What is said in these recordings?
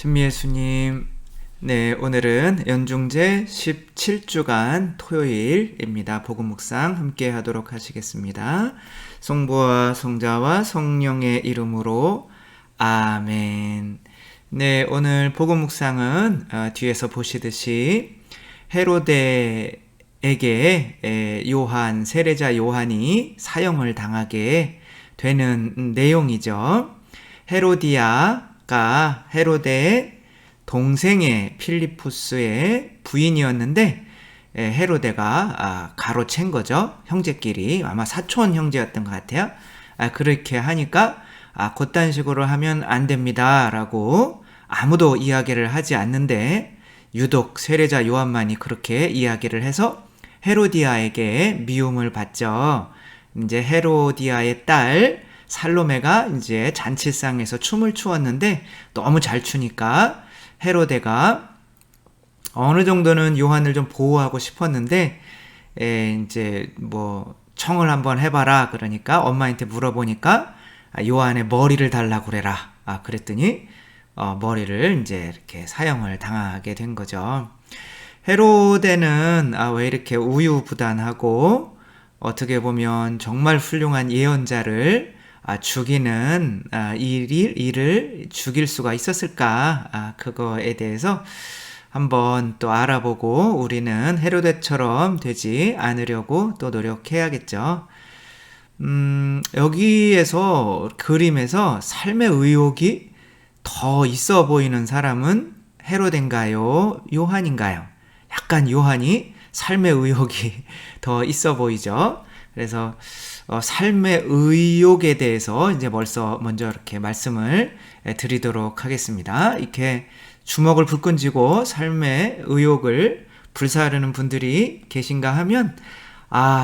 준미예수님, 네, 오늘은 연중제 17주간 토요일입니다. 복음 묵상 함께 하도록 하시겠습니다. 성부와 성자와 성령의 이름으로 아멘. 네, 오늘 복음 묵상은 뒤에서 보시듯이 헤로데에게 세례자 요한이 사형을 당하게 되는 내용이죠. 헤로디아가 헤로데의 동생의 필리포스의 부인이었는데 헤로데가 가로챈 거죠. 형제끼리 아마 사촌 형제였던 것 같아요. 그렇게 하니까 그딴 식으로 하면 안 됩니다 라고 아무도 이야기를 하지 않는데 유독 세례자 요한만이 그렇게 이야기를 해서 헤로디아에게 미움을 받죠. 이제 헤로디아의 딸 살로메가 이제 잔치상에서 춤을 추었는데 너무 잘 추니까 헤로데가 어느 정도는 요한을 좀 보호하고 싶었는데 이제 뭐 청을 한번 해봐라 그러니까 엄마한테 물어보니까 요한의 머리를 달라고 그래라. 그랬더니 머리를 이제 이렇게 사형을 당하게 된 거죠. 헤로데는 왜 이렇게 우유부단하고 어떻게 보면 정말 훌륭한 예언자를 죽이는 일을 죽일 수가 있었을까? 그거에 대해서 한번 또 알아보고 우리는 헤로데처럼 되지 않으려고 또 노력해야겠죠. 여기에서 그림에서 삶의 의욕이 더 있어 보이는 사람은 헤로데인가요? 요한인가요? 약간 요한이 삶의 의욕이 더 있어 보이죠. 그래서 삶의 의욕에 대해서 이제 먼저 이렇게 말씀을 드리도록 하겠습니다. 이렇게 주먹을 불끈 쥐고 삶의 의욕을 불사르는 분들이 계신가 하면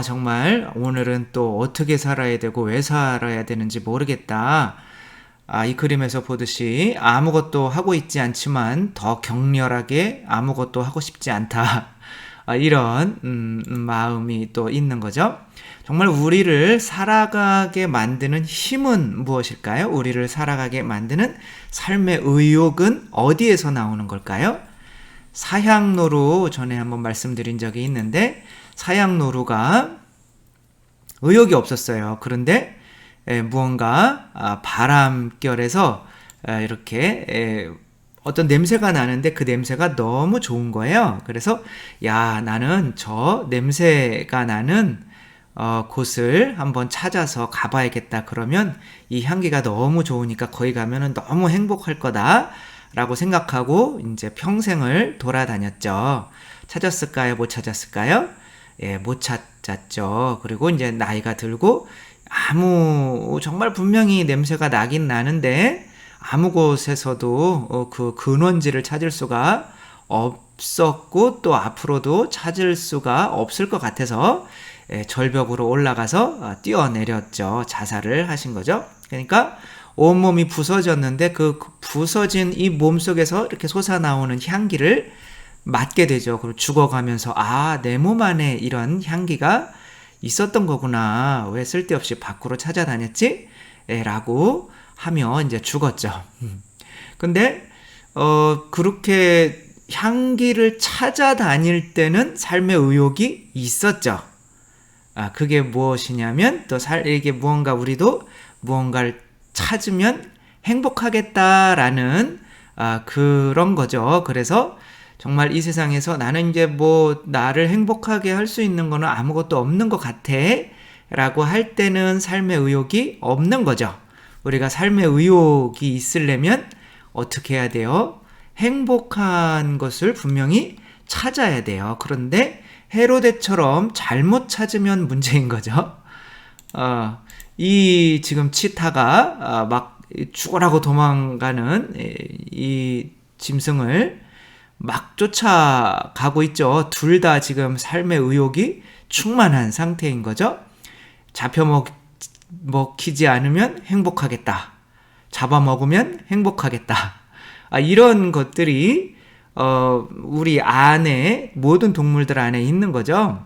정말 오늘은 또 어떻게 살아야 되고 왜 살아야 되는지 모르겠다. 이 그림에서 보듯이 아무것도 하고 있지 않지만 더 격렬하게 아무것도 하고 싶지 않다. 이런 마음이 또 있는 거죠. 정말 우리를 살아가게 만드는 힘은 무엇일까요? 우리를 살아가게 만드는 삶의 의욕은 어디에서 나오는 걸까요? 사향노루 전에 한번 말씀드린 적이 있는데 사향노루가 의욕이 없었어요. 그런데 무언가 바람결에서 이렇게 어떤 냄새가 나는데 그 냄새가 너무 좋은 거예요. 그래서 나는 저 냄새가 나는 곳을 한번 찾아서 가봐야겠다. 그러면 이 향기가 너무 좋으니까 거기 가면은 너무 행복할 거다 라고 생각하고 이제 평생을 돌아다녔죠. 찾았을까요? 못 찾았을까요? 못 찾았죠. 그리고 이제 나이가 들고 정말 분명히 냄새가 나긴 나는데 아무 곳에서도 그 근원지를 찾을 수가 없었고 또 앞으로도 찾을 수가 없을 것 같아서 절벽으로 올라가서 뛰어내렸죠. 자살을 하신 거죠. 그러니까 온몸이 부서졌는데 그 부서진 이 몸속에서 이렇게 솟아나오는 향기를 맡게 되죠. 그리고 죽어가면서 내 몸 안에 이런 향기가 있었던 거구나. 왜 쓸데없이 밖으로 찾아다녔지? 라고 하며 이제 죽었죠. 근데 그렇게 향기를 찾아다닐 때는 삶의 의욕이 있었죠. 그게 무엇이냐면 또 이게 무언가 우리도 무언가를 찾으면 행복하겠다라는 그런 거죠. 그래서 정말 이 세상에서 나는 이제 나를 행복하게 할 수 있는 거는 아무것도 없는 것 같아 라고 할 때는 삶의 의욕이 없는 거죠. 우리가 삶의 의욕이 있으려면 어떻게 해야 돼요? 행복한 것을 분명히 찾아야 돼요. 그런데 헤로데처럼 잘못 찾으면 문제인 거죠. 이 지금 치타가 막 죽으라고 도망가는 이 짐승을 막 쫓아가고 있죠. 둘 다 지금 삶의 의욕이 충만한 상태인 거죠. 먹히지 않으면 행복하겠다. 잡아먹으면 행복하겠다. 이런 것들이 우리 안에 모든 동물들 안에 있는 거죠.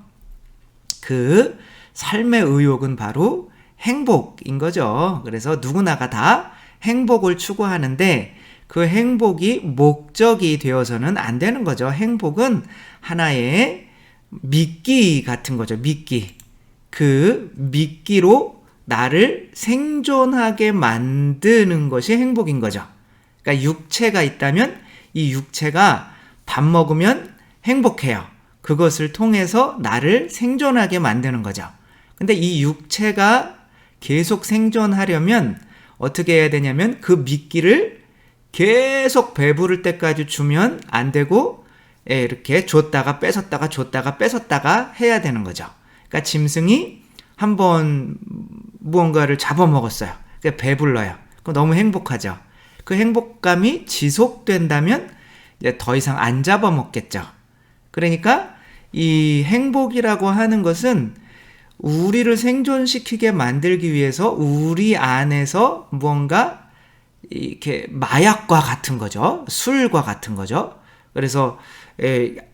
그 삶의 의욕은 바로 행복인 거죠. 그래서 누구나가 다 행복을 추구하는데 그 행복이 목적이 되어서는 안 되는 거죠. 행복은 하나의 미끼 같은 거죠. 미끼. 그 미끼로 나를 생존하게 만드는 것이 행복인 거죠. 그러니까 육체가 있다면 이 육체가 밥 먹으면 행복해요. 그것을 통해서 나를 생존하게 만드는 거죠. 근데 이 육체가 계속 생존하려면 어떻게 해야 되냐면 그 미끼를 계속 배부를 때까지 주면 안 되고 이렇게 줬다가 뺏었다가 줬다가 뺏었다가 해야 되는 거죠. 그러니까 짐승이 한번 무언가를 잡아먹었어요. 그러니까 배불러요. 그럼 너무 행복하죠. 그 행복감이 지속된다면 이제 더 이상 안 잡아먹겠죠. 그러니까 이 행복이라고 하는 것은 우리를 생존시키게 만들기 위해서 우리 안에서 무언가 이렇게 마약과 같은 거죠. 술과 같은 거죠. 그래서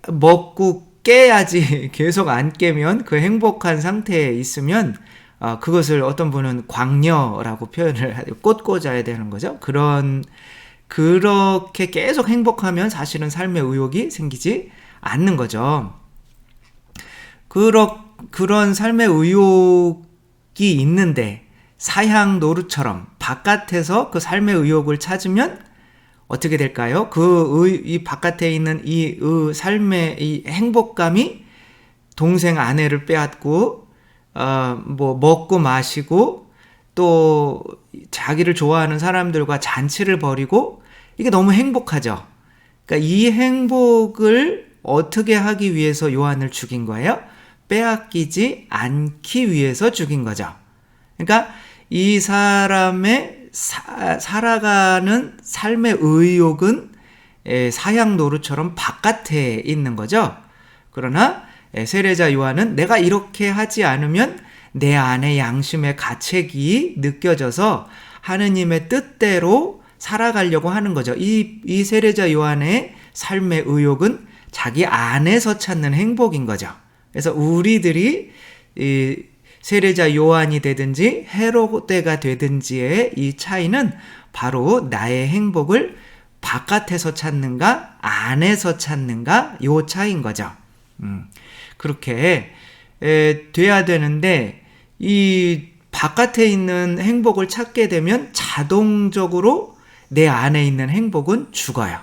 먹고 깨야지 계속 안 깨면 그 행복한 상태에 있으면 그것을 어떤 분은 광녀라고 표현을 꽃 꽂아야 되는 거죠. 그렇게 계속 행복하면 사실은 삶의 의욕이 생기지 않는 거죠. 그런 삶의 의욕이 있는데 사향 노루처럼 바깥에서 그 삶의 의욕을 찾으면 어떻게 될까요? 이 바깥에 있는 이 삶의 이 행복감이 동생 아내를 빼앗고 먹고 마시고 또 자기를 좋아하는 사람들과 잔치를 벌이고 이게 너무 행복하죠. 그러니까 이 행복을 어떻게 하기 위해서 요한을 죽인 거예요? 빼앗기지 않기 위해서 죽인 거죠. 그러니까 이 사람의 살아가는 삶의 의욕은 사향 노루처럼 바깥에 있는 거죠. 그러나 세례자 요한은 내가 이렇게 하지 않으면 내 안에 양심의 가책이 느껴져서 하느님의 뜻대로 살아가려고 하는 거죠. 이 세례자 요한의 삶의 의욕은 자기 안에서 찾는 행복인 거죠. 그래서 우리들이 이 세례자 요한이 되든지 헤로데가 되든지의 이 차이는 바로 나의 행복을 바깥에서 찾는가 안에서 찾는가 요 차이인 거죠. 그렇게 돼야 되는데 이 바깥에 있는 행복을 찾게 되면 자동적으로 내 안에 있는 행복은 죽어요.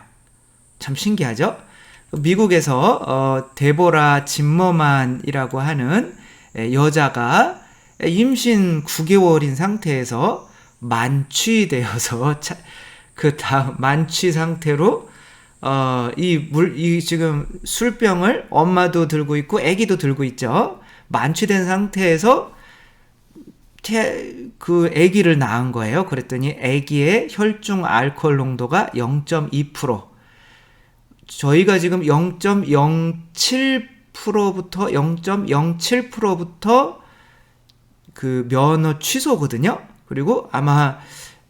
참 신기하죠? 미국에서 데보라 짐머만이라고 하는 여자가 임신 9개월인 상태에서 만취되어서 그 다음 만취 상태로 이 지금 술병을 엄마도 들고 있고 아기도 들고 있죠. 만취된 상태에서 그 아기를 낳은 거예요. 그랬더니 아기의 혈중 알코올 농도가 0.2%. 저희가 지금 0.07%부터 0.07%부터 그 면허 취소거든요. 그리고 아마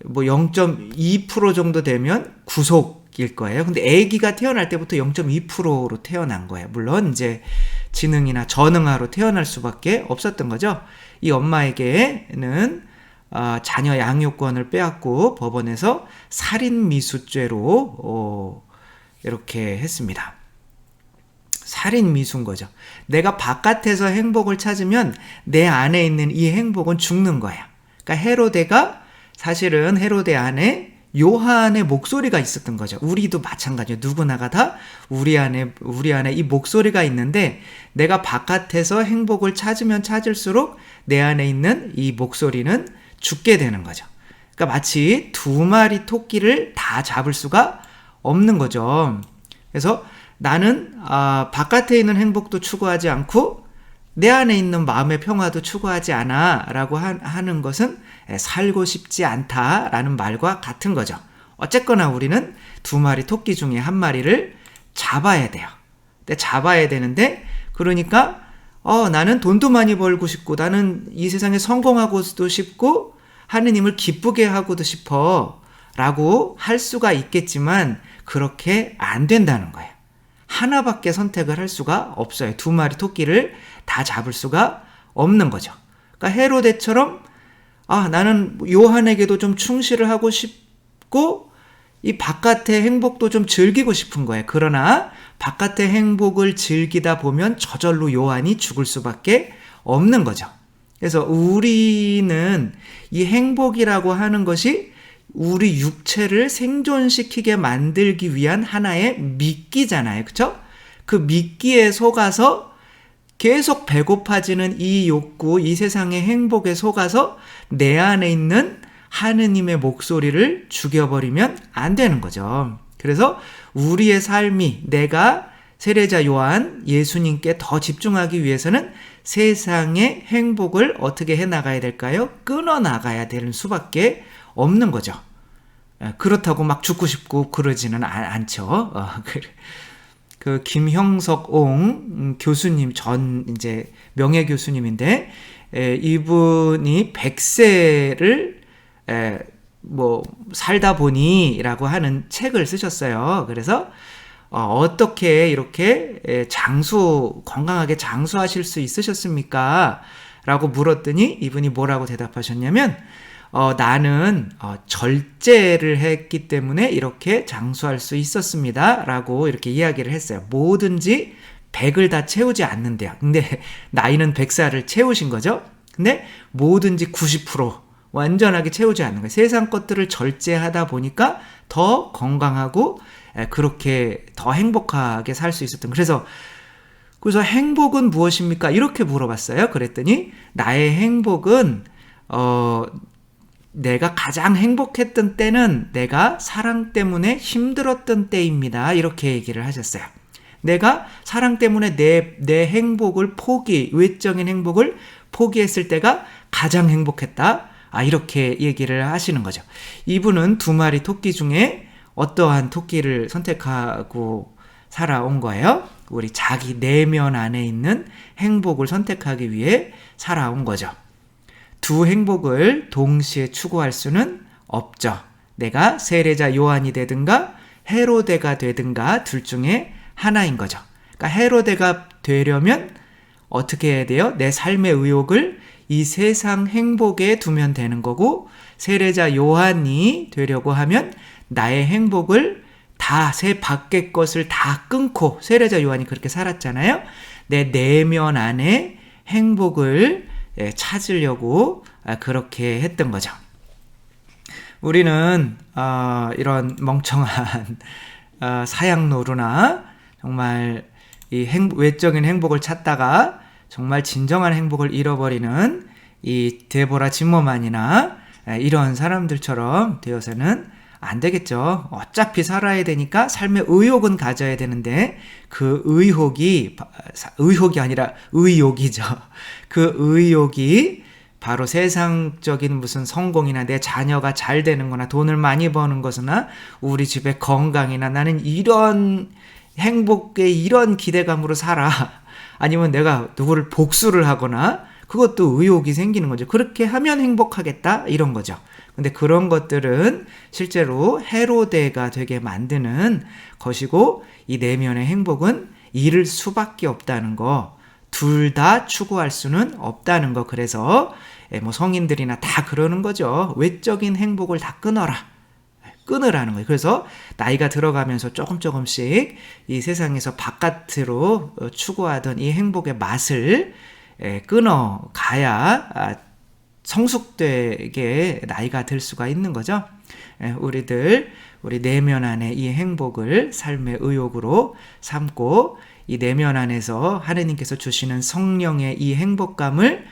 뭐 0.2% 정도 되면 구속일 거예요. 근데 아기가 태어날 때부터 0.2%로 태어난 거예요. 물론 이제 지능이나 전응아로 태어날 수밖에 없었던 거죠. 이 엄마에게는 자녀 양육권을 빼앗고 법원에서 살인미수죄로 이렇게 했습니다. 살인미수인 거죠. 내가 바깥에서 행복을 찾으면 내 안에 있는 이 행복은 죽는 거야. 그러니까 헤로데가 사실은 헤로데 안에 요한의 목소리가 있었던 거죠. 우리도 마찬가지예요. 누구나가 다 우리 안에 이 목소리가 있는데 내가 바깥에서 행복을 찾으면 찾을수록 내 안에 있는 이 목소리는 죽게 되는 거죠. 그러니까 마치 두 마리 토끼를 다 잡을 수가 없는 거죠. 그래서 나는 바깥에 있는 행복도 추구하지 않고 내 안에 있는 마음의 평화도 추구하지 않아 라고 하는 것은 살고 싶지 않다라는 말과 같은 거죠. 어쨌거나 우리는 두 마리 토끼 중에 한 마리를 잡아야 돼요. 근데 잡아야 되는데 그러니까 나는 돈도 많이 벌고 싶고 나는 이 세상에 성공하고도 싶고 하느님을 기쁘게 하고도 싶어 라고 할 수가 있겠지만 그렇게 안 된다는 거예요. 하나밖에 선택을 할 수가 없어요. 두 마리 토끼를 다 잡을 수가 없는 거죠. 그러니까 헤로데처럼 나는 요한에게도 좀 충실을 하고 싶고 이 바깥의 행복도 좀 즐기고 싶은 거예요. 그러나 바깥의 행복을 즐기다 보면 저절로 요한이 죽을 수밖에 없는 거죠. 그래서 우리는 이 행복이라고 하는 것이 우리 육체를 생존시키게 만들기 위한 하나의 미끼잖아요. 그렇죠? 그 미끼에 속아서 계속 배고파지는 이 욕구, 이 세상의 행복에 속아서 내 안에 있는 하느님의 목소리를 죽여버리면 안 되는 거죠. 그래서 우리의 삶이 내가 세례자 요한 예수님께 더 집중하기 위해서는 세상의 행복을 어떻게 해나가야 될까요? 끊어나가야 되는 수밖에 없는 거죠. 그렇다고 막 죽고 싶고 그러지는 않죠. 그 김형석 옹 교수님 전 이제 명예 교수님인데 이분이 100세를 뭐 살다 보니라고 하는 책을 쓰셨어요. 그래서 어떻게 이렇게 건강하게 장수하실 수 있으셨습니까? 라고 물었더니 이분이 뭐라고 대답하셨냐면 나는 절제를 했기 때문에 이렇게 장수할 수 있었습니다. 라고 이렇게 이야기를 했어요. 뭐든지 100을 다 채우지 않는데요. 근데 나이는 100살을 채우신 거죠. 근데 뭐든지 90% 완전하게 채우지 않는 거예요. 세상 것들을 절제하다 보니까 더 건강하고 그렇게 더 행복하게 살 수 있었던. 그래서 행복은 무엇입니까? 이렇게 물어봤어요. 그랬더니 나의 행복은 내가 가장 행복했던 때는 내가 사랑 때문에 힘들었던 때입니다. 이렇게 얘기를 하셨어요. 내가 사랑 때문에 내 행복을 외적인 행복을 포기했을 때가 가장 행복했다. 이렇게 얘기를 하시는 거죠. 이분은 2마리 토끼 중에 어떠한 토끼를 선택하고 살아온 거예요? 우리 자기 내면 안에 있는 행복을 선택하기 위해 살아온 거죠. 두 행복을 동시에 추구할 수는 없죠. 내가 세례자 요한이 되든가 헤로데가 되든가 둘 중에 하나인 거죠. 그러니까 헤로데가 되려면 어떻게 해야 돼요? 내 삶의 의욕을 이 세상 행복에 두면 되는 거고, 세례자 요한이 되려고 하면 나의 행복을 새 밖의 것을 다 끊고, 세례자 요한이 그렇게 살았잖아요. 내 내면 안에 행복을 찾으려고 그렇게 했던 거죠. 우리는 이런 멍청한 사양노루나 정말 이 외적인 행복을 찾다가 정말 진정한 행복을 잃어버리는 이 데보라 짐머만이나 이런 사람들처럼 되어서는 안 되겠죠. 어차피 살아야 되니까 삶의 의욕은 가져야 되는데 그 의욕이 아니라 의욕이죠. 그 의욕이 바로 세상적인 무슨 성공이나 내 자녀가 잘 되는 거나 돈을 많이 버는 것이나 우리 집의 건강이나 나는 이런 행복에 이런 기대감으로 살아. 아니면 내가 누구를 복수를 하거나 그것도 의욕이 생기는 거죠. 그렇게 하면 행복하겠다 이런 거죠. 근데 그런 것들은 실제로 헤로데가 되게 만드는 것이고 이 내면의 행복은 잃을 수밖에 없다는 거. 둘 다 추구할 수는 없다는 거. 그래서 뭐 성인들이나 다 그러는 거죠. 외적인 행복을 다 끊으라는 거예요. 그래서 나이가 들어가면서 조금씩 이 세상에서 바깥으로 추구하던 이 행복의 맛을 끊어가야 성숙되게 나이가 들 수가 있는 거죠. 우리 내면 안에 이 행복을 삶의 의욕으로 삼고 이 내면 안에서 하느님께서 주시는 성령의 이 행복감을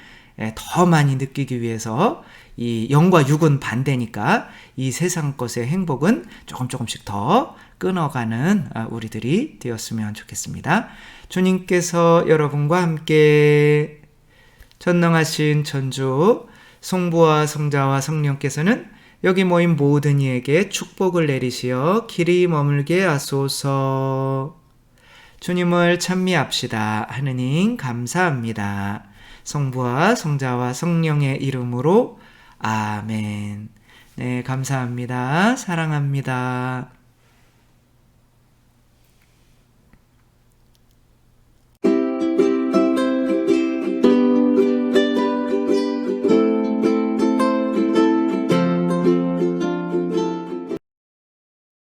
더 많이 느끼기 위해서 이 영과 육은 반대니까 이 세상 것의 행복은 조금씩 더 끊어가는 우리들이 되었으면 좋겠습니다. 주님께서 여러분과 함께 전능하신 천주 성부와 성자와 성령께서는 여기 모인 모든 이에게 축복을 내리시어 길이 머물게 하소서. 주님을 찬미합시다. 하느님 감사합니다. 성부와 성자와 성령의 이름으로 아멘. 네, 감사합니다. 사랑합니다.